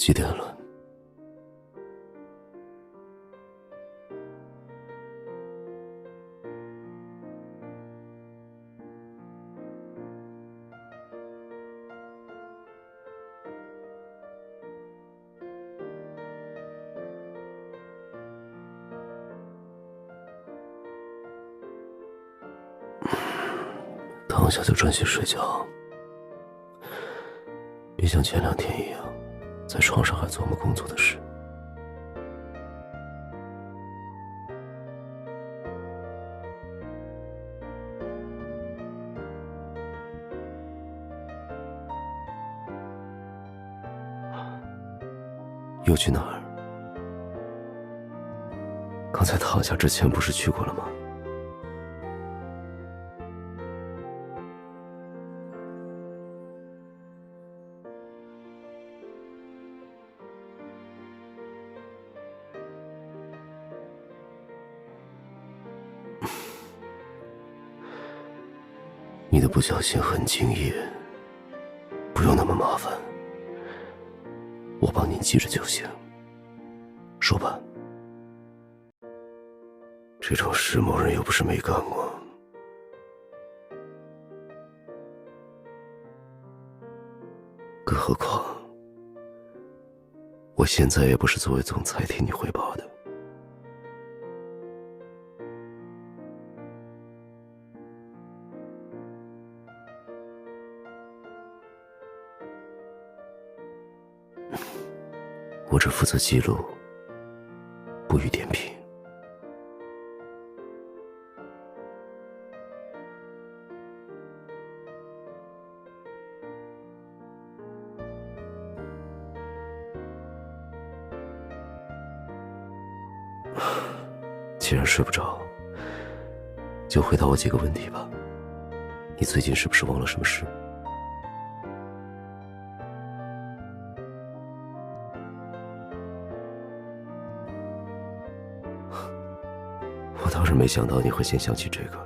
几点了？躺下就专心睡觉，别像前2天一样，在床上还琢磨工作的事。又去哪儿？刚才躺下之前不是去过了吗？你的不小心很敬业，不用那么麻烦，我帮你记着就行。说吧，这种事某人又不是没干过。更何况，我现在也不是作为总裁替你汇报的。我只负责记录，不予点评。既然睡不着，就回答我几个问题吧。你最近是不是忘了什么事？我倒是没想到你会先想起这个。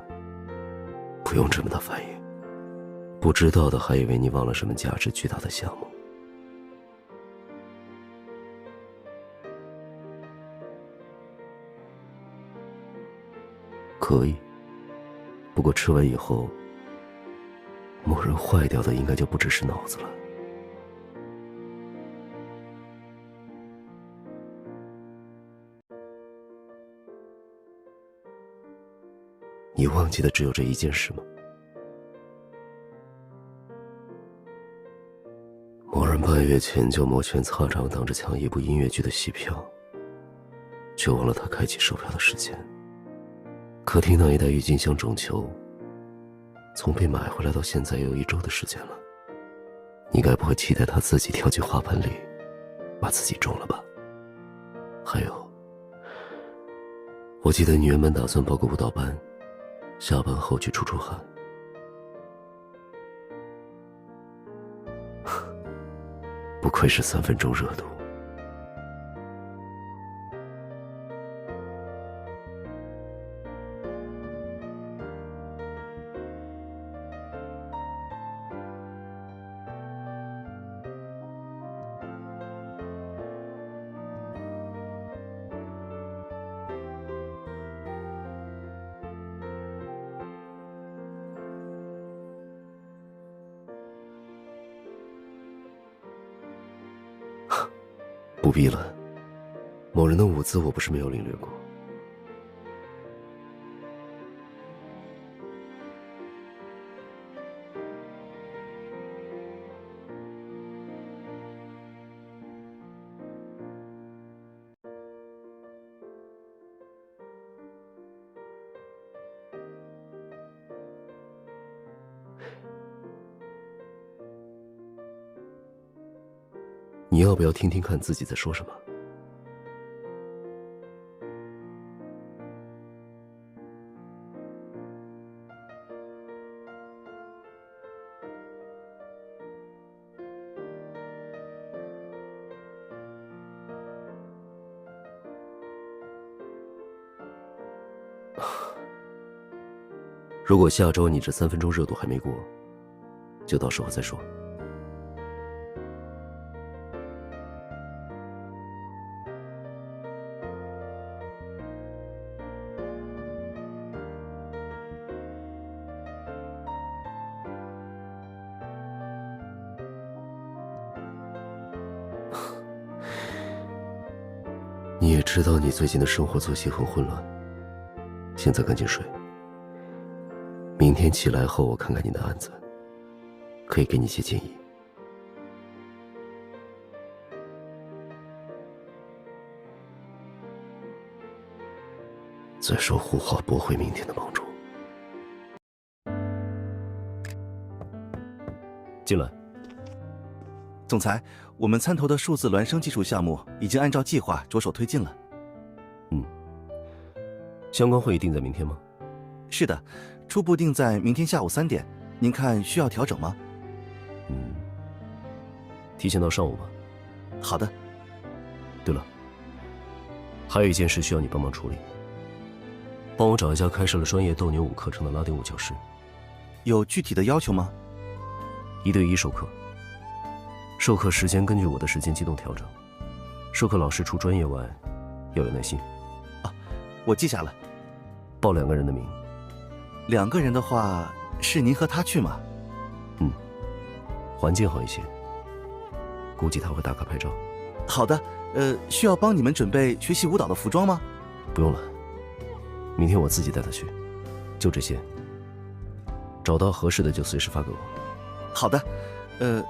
不用这么大反应，不知道的还以为你忘了什么价值巨大的项目。可以，不过吃完以后，某人坏掉的应该就不只是脑子了。你忘记的只有这一件事吗？某人半月前就摩拳擦掌等着抢一部音乐剧的戏票，却忘了他开启售票的时间。客厅那一袋郁金香种球，从被买回来到现在也有1周的时间了。你该不会期待他自己跳进花盆里，把自己种了吧？还有，我记得你原本打算报个舞蹈班，下班后去出汗。不愧是3分钟热度。不必了，某人的舞姿我不是没有领略过。你要不要听听看自己在说什么？如果下周你这3分钟热度还没过，就到时候再说。你也知道你最近的生活作息很混乱，现在赶紧睡。明天起来后我看看你的案子，可以给你一些建议。再说胡话驳回明天的帮助。进来。总裁，我们参投的数字孪生技术项目已经按照计划着手推进了。相关会议定在明天吗？是的，初步定在明天下午3点，您看需要调整吗？提前到上午吧。好的。对了，还有一件事需要你帮忙处理，帮我找一家开设了专业斗牛舞课程的拉丁舞教师。有具体的要求吗？1对1授课，授课时间根据我的时间机动调整。授课老师除专业外，要有耐心。我记下了。报2个人的名。2个人的话，是您和他去吗？环境好一些，估计他会打卡拍照。好的，需要帮你们准备学习舞蹈的服装吗？不用了，明天我自己带他去。就这些，找到合适的就随时发给我。好的，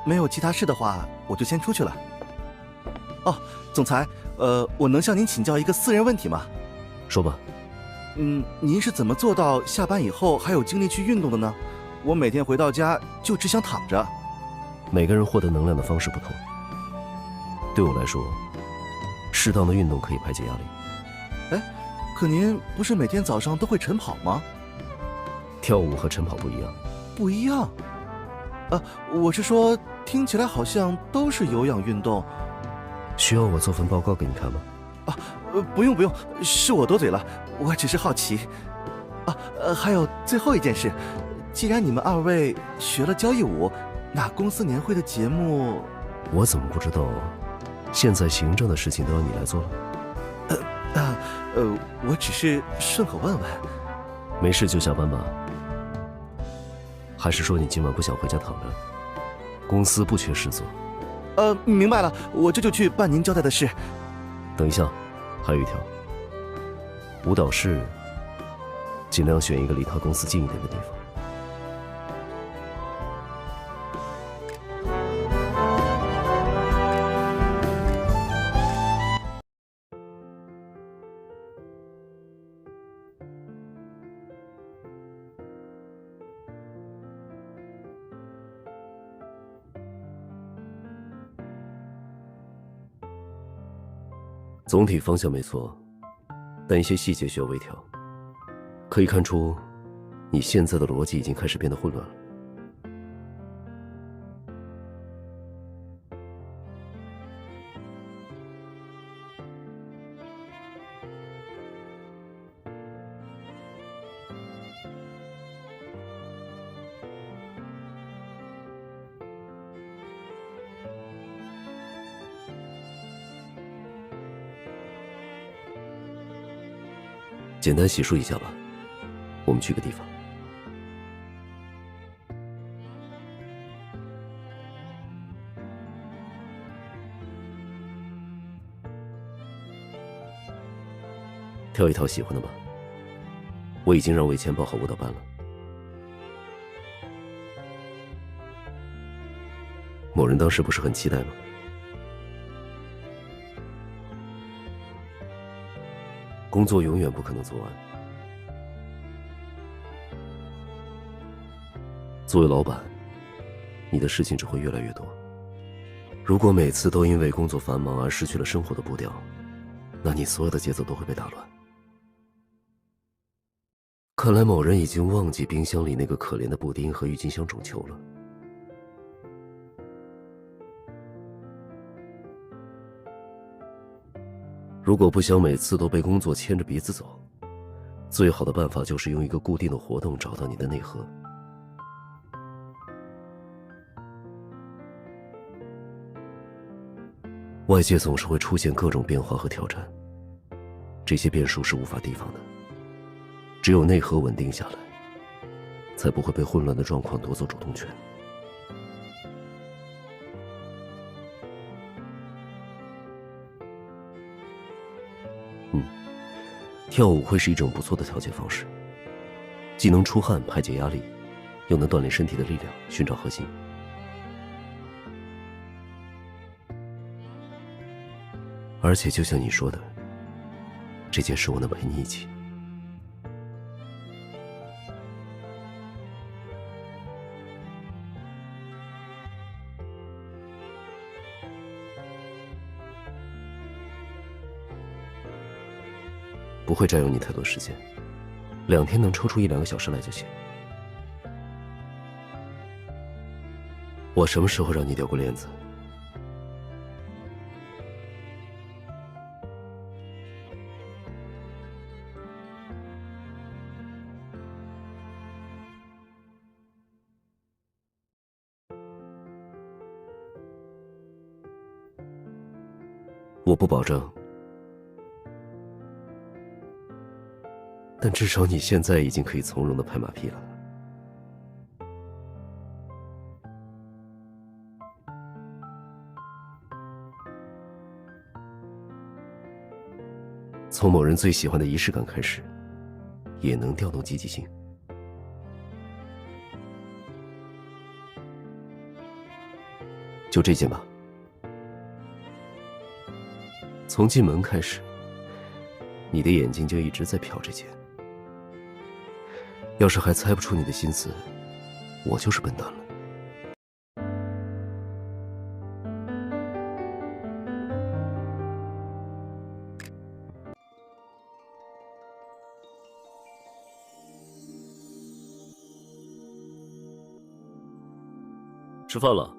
没有其他事的话，我就先出去了。哦，总裁，我能向您请教一个私人问题吗？说吧。您是怎么做到下班以后还有精力去运动的呢？我每天回到家就只想躺着。每个人获得能量的方式不同。对我来说，适当的运动可以排解压力。可您不是每天早上都会晨跑吗？跳舞和晨跑不一样。不一样？我是说，听起来好像都是有氧运动。需要我做份报告给你看吗？不用，是我多嘴了，我只是好奇。还有最后一件事，既然你们2位学了交谊舞，那公司年会的节目，我怎么不知道？现在行政的事情都要你来做了。我只是顺口问问。没事就下班吧。还是说你今晚不想回家躺着？公司不缺事做。明白了，我这就去办您交代的事。等一下，还有一条，舞蹈室尽量选一个离他公司近一点的地方。总体方向没错，但一些细节需要微调。可以看出，你现在的逻辑已经开始变得混乱了。简单洗漱一下吧，我们去个地方。挑一套喜欢的吧，我已经让魏谦报好舞蹈班了。某人当时不是很期待吗？工作永远不可能做完。作为老板，你的事情只会越来越多。如果每次都因为工作繁忙而失去了生活的步调，那你所有的节奏都会被打乱。看来某人已经忘记冰箱里那个可怜的布丁和郁金香种球了。如果不想每次都被工作牵着鼻子走，最好的办法就是用一个固定的活动找到你的内核。外界总是会出现各种变化和挑战，这些变数是无法提防的。只有内核稳定下来，才不会被混乱的状况夺走主动权。跳舞会是一种不错的调节方式，既能出汗排解压力，又能锻炼身体的力量，寻找核心。而且就像你说的，这件事我能陪你一起。不会占用你太多时间，2天能抽出1、2个小时来就行。我什么时候让你掉过链子？我不保证，但至少你现在已经可以从容地拍马屁了。从某人最喜欢的仪式感开始，也能调动积极性。就这件吧。从进门开始，你的眼睛就一直在瞟这件。要是还猜不出你的心思，我就是笨蛋了。吃饭了。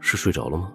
是睡着了吗？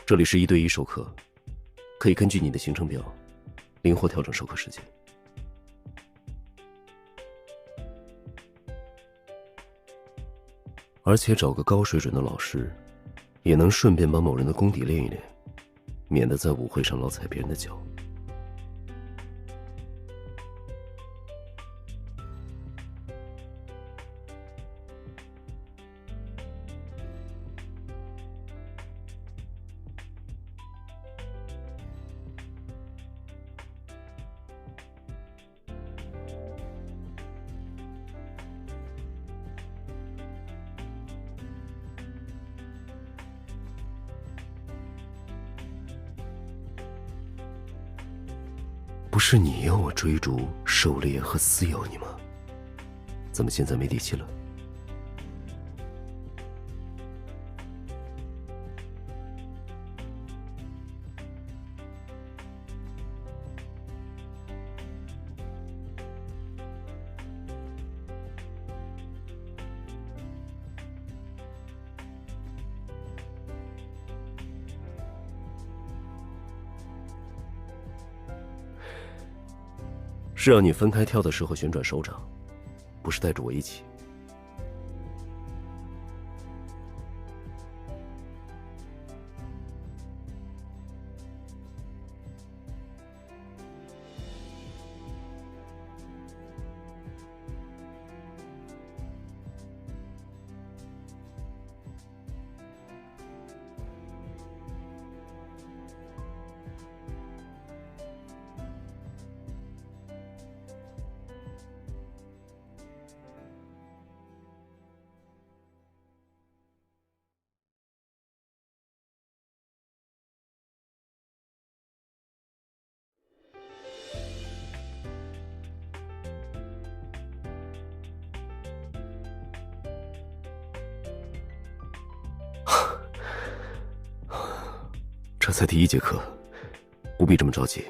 这里是1对1授课，可以根据你的行程表灵活调整授课时间。而且找个高水准的老师，也能顺便把某人的功底练一练，免得在舞会上老踩别人的脚。不是你要我追逐、狩猎和撕咬你吗？怎么现在没力气了？是让你分开跳的时候旋转手掌，不是带着我一起。这才第1节课，不必这么着急。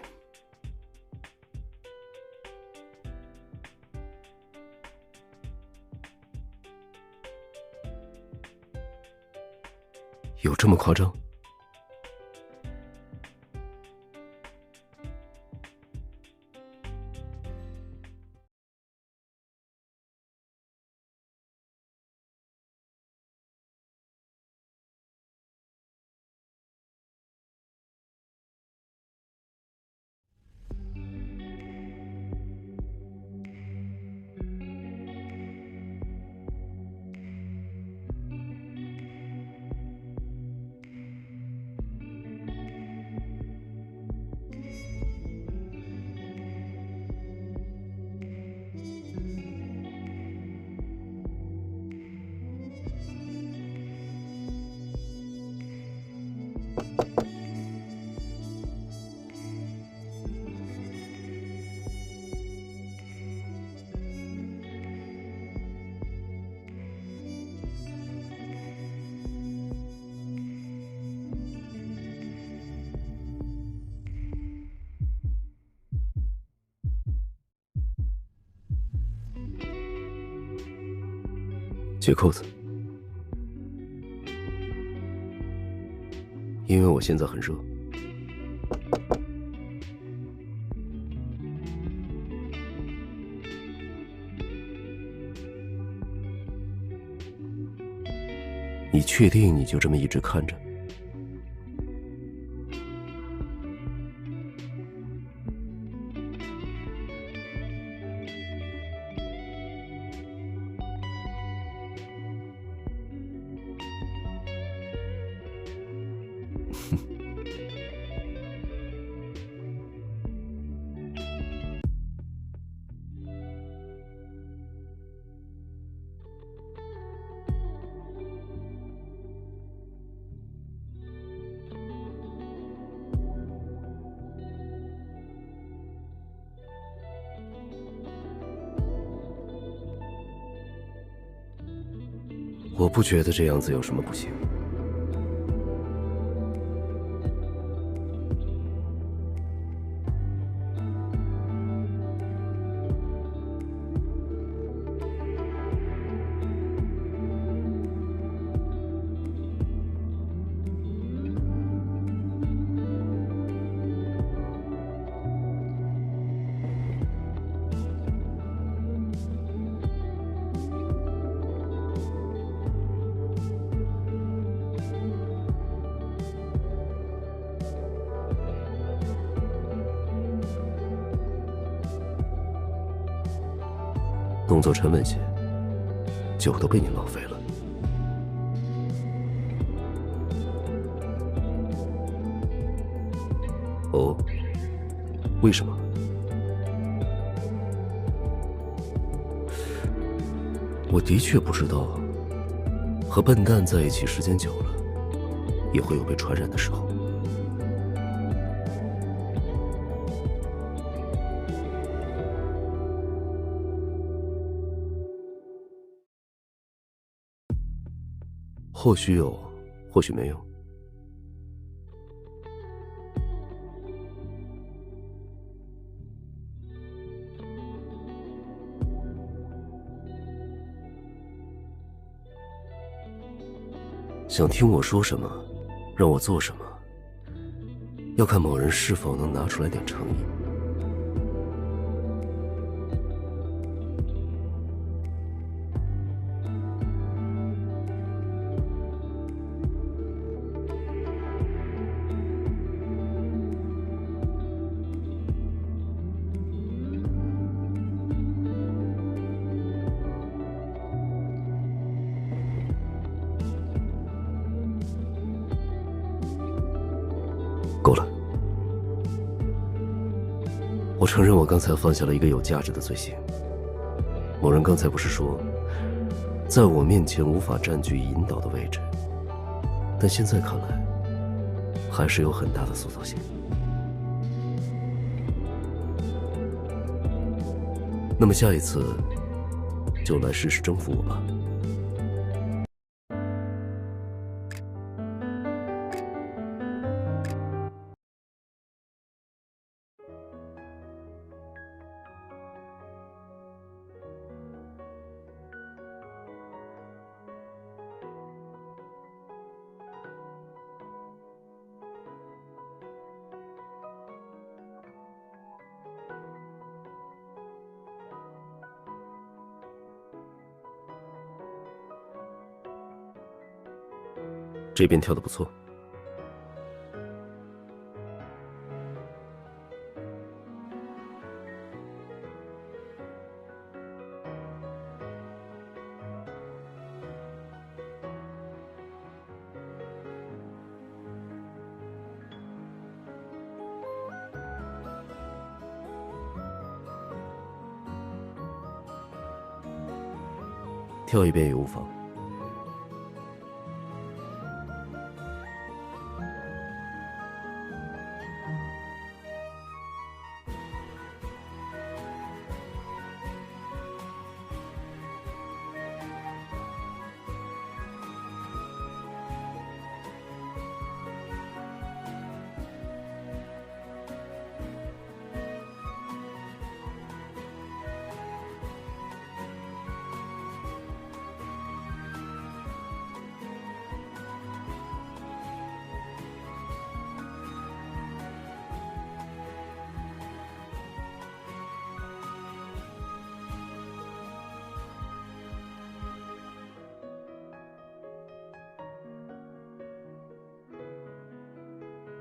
有这么夸张？解扣子，因为我现在很热。你确定你就这么一直看着？我不觉得这样子有什么不行。动作沉稳些，酒都被你浪费了。哦，为什么？我的确不知道，和笨蛋在一起时间久了，也会有被传染的时候。或许有，或许没有。想听我说什么，让我做什么，要看某人是否能拿出来点诚意。够了，我承认我刚才犯下了一个有价值的罪行。某人刚才不是说，在我面前无法占据引导的位置，但现在看来，还是有很大的塑造性。那么下一次，就来试试征服我吧。这边跳得不错。跳一遍也无妨。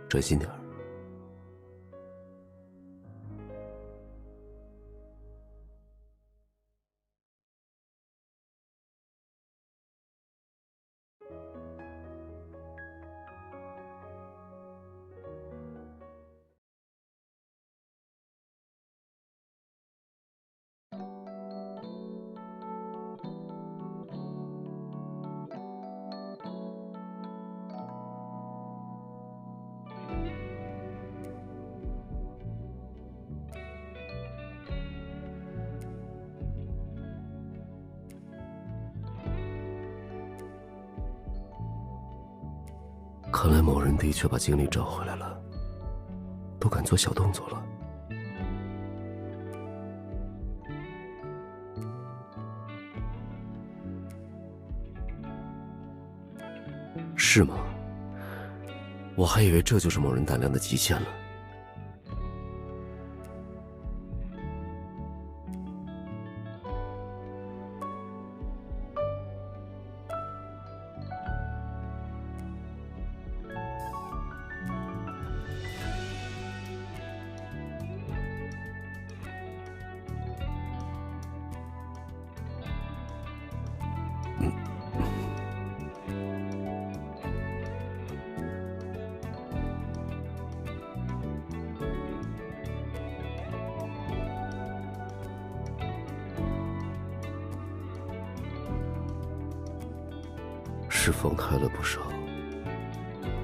专心点儿。看来某人的确把精力找回来了，都敢做小动作了。是吗？我还以为这就是某人胆量的极限了。是放开了不少，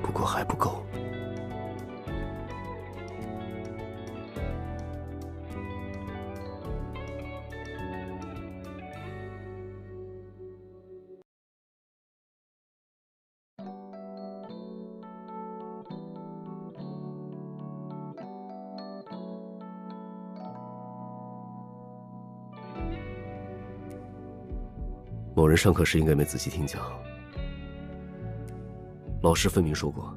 不过还不够。某人上课时应该没仔细听讲，老师分明说过，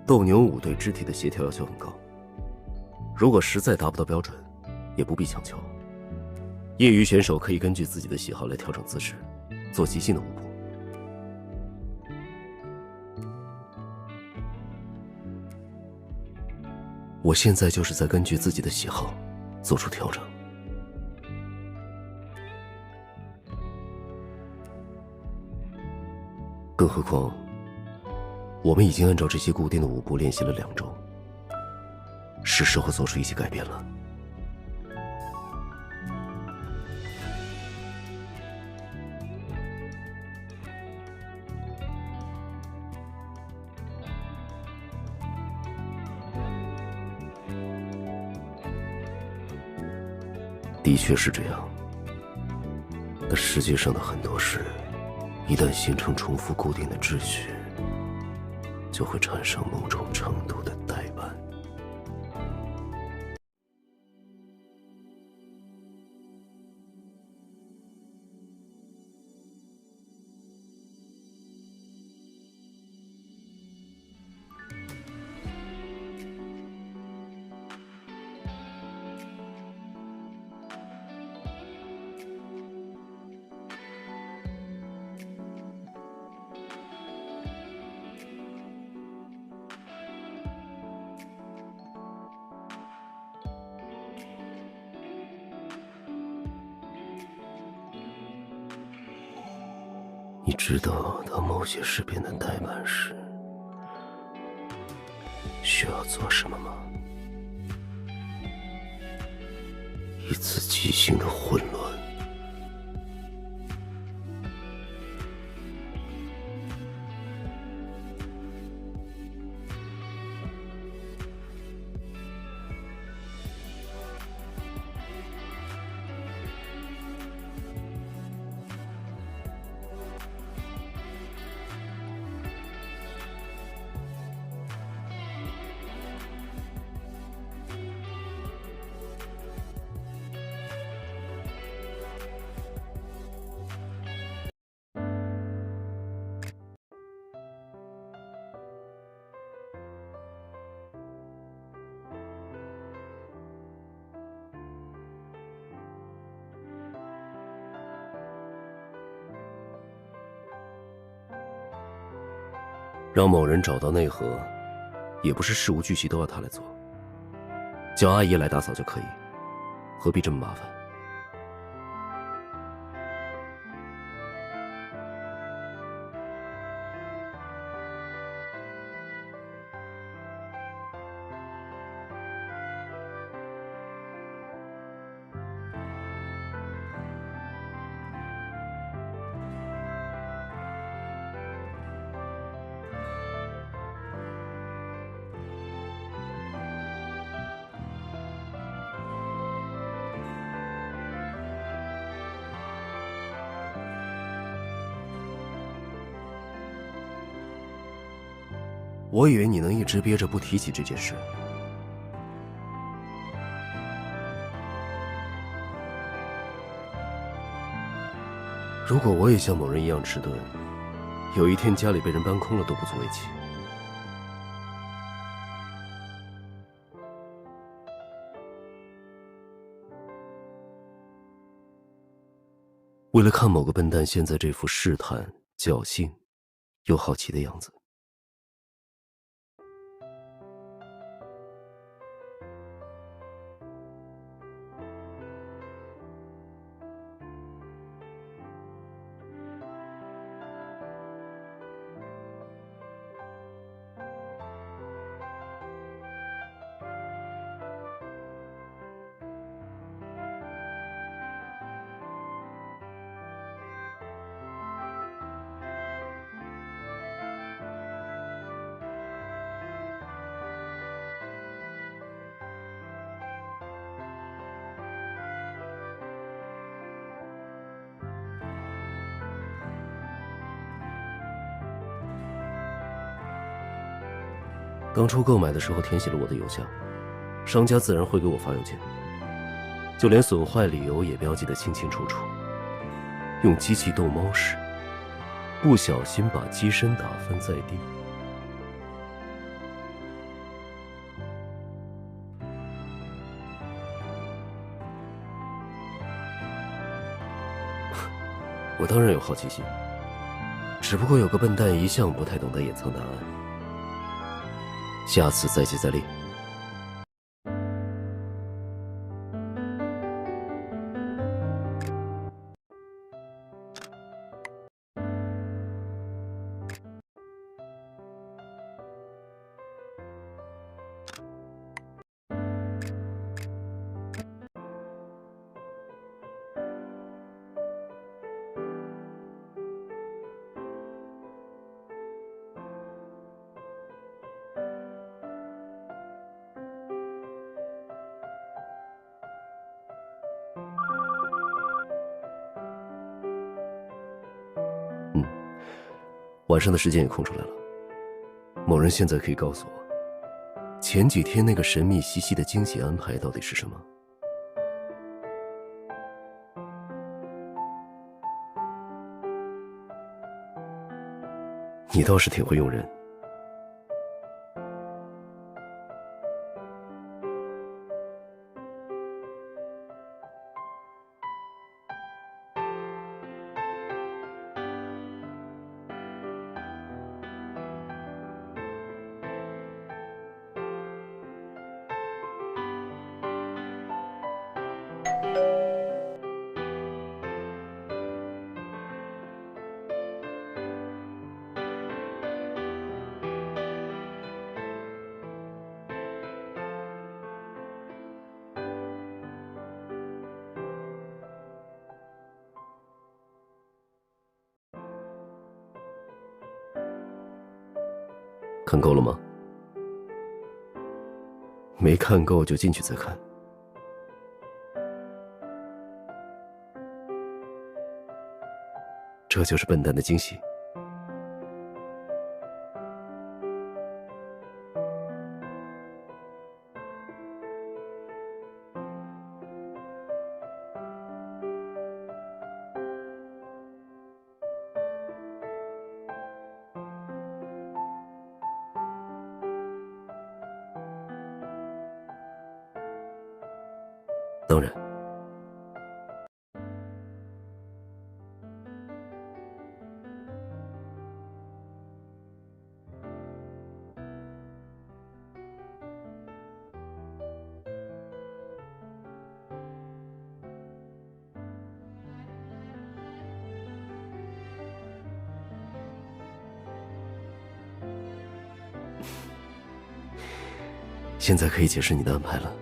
斗牛舞对肢体的协调要求很高，如果实在达不到标准，也不必强求。业余选手可以根据自己的喜好来调整姿势，做即兴的舞步。我现在就是在根据自己的喜好做出调整。更何况，我们已经按照这些固定的舞步练习了2周，是时候做出一些改变了。的确是这样，但世界上的很多事，一旦形成重复固定的秩序，就会产生某种程度的怠慢。你知道，当某些事变得怠慢时，需要做什么吗？一次即兴的混乱。让某人找到内核，也不是事无巨细都要他来做，叫阿姨来打扫就可以，何必这么麻烦？我以为你能一直憋着不提起这件事。如果我也像某人一样迟钝，有一天家里被人搬空了都不足为奇。为了看某个笨蛋现在这副试探、侥幸又好奇的样子，当初购买的时候填写了我的邮箱，商家自然会给我发邮件，就连损坏理由也标记得清清楚楚。用机器逗猫时，不小心把机身打翻在地。我当然有好奇心，只不过有个笨蛋一向不太懂得掩藏答案。下次再接再厉。晚上的时间也空出来了。某人现在可以告诉我，前几天那个神秘兮兮的惊喜安排到底是什么？你倒是挺会用人。看够了吗？没看够就进去再看。这就是笨蛋的惊喜。当然，现在可以解释你的安排了。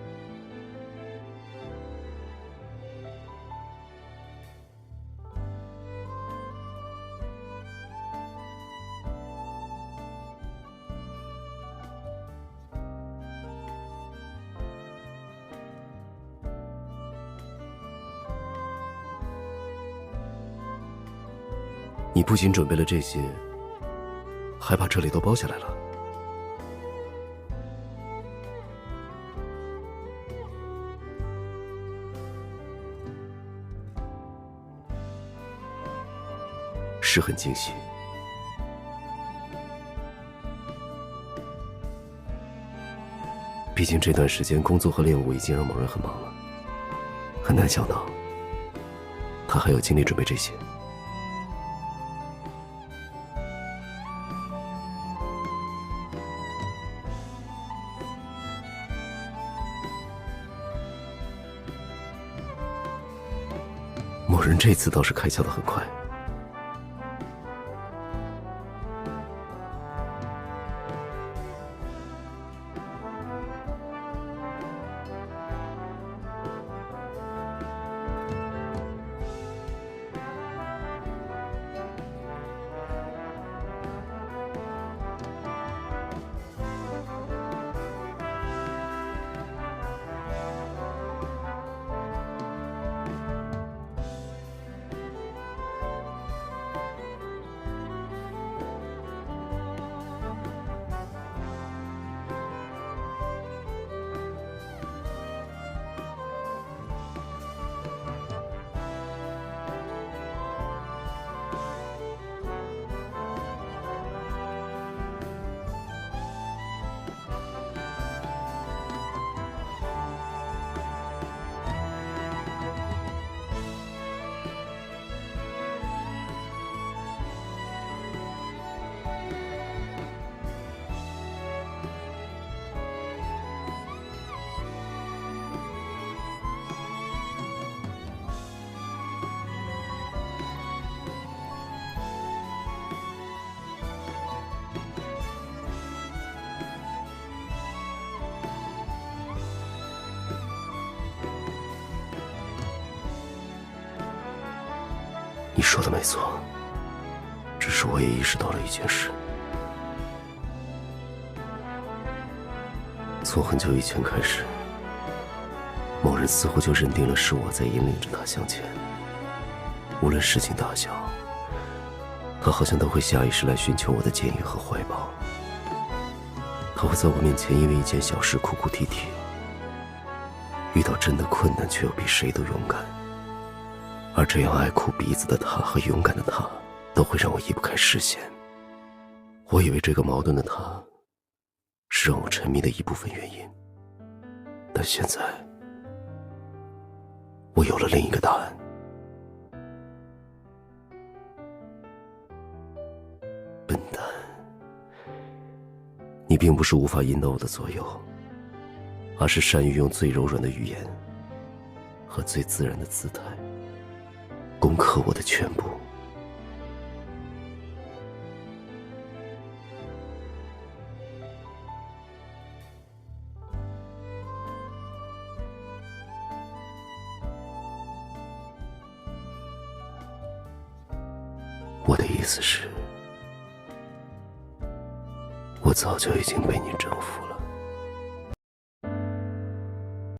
你不仅准备了这些，还把这里都包下来了。是很惊喜。毕竟这段时间工作和练武已经让某人很忙了，很难想到他还有精力准备这些。某人这次倒是开窍得很快。你说的没错，只是我也意识到了一件事。从很久以前开始，某人似乎就认定了是我在引领着他向前。无论事情大小，他好像都会下意识来寻求我的建议和怀抱。他会在我面前因为一件小事哭哭啼啼，遇到真的困难却又比谁都勇敢。而这样爱哭鼻子的他和勇敢的他，都会让我移不开视线。我以为这个矛盾的他是让我沉迷的一部分原因，但现在我有了另一个答案。笨蛋，你并不是无法引导我的左右，而是善于用最柔软的语言和最自然的姿态攻克我的全部。我的意思是，我早就已经被你征服了。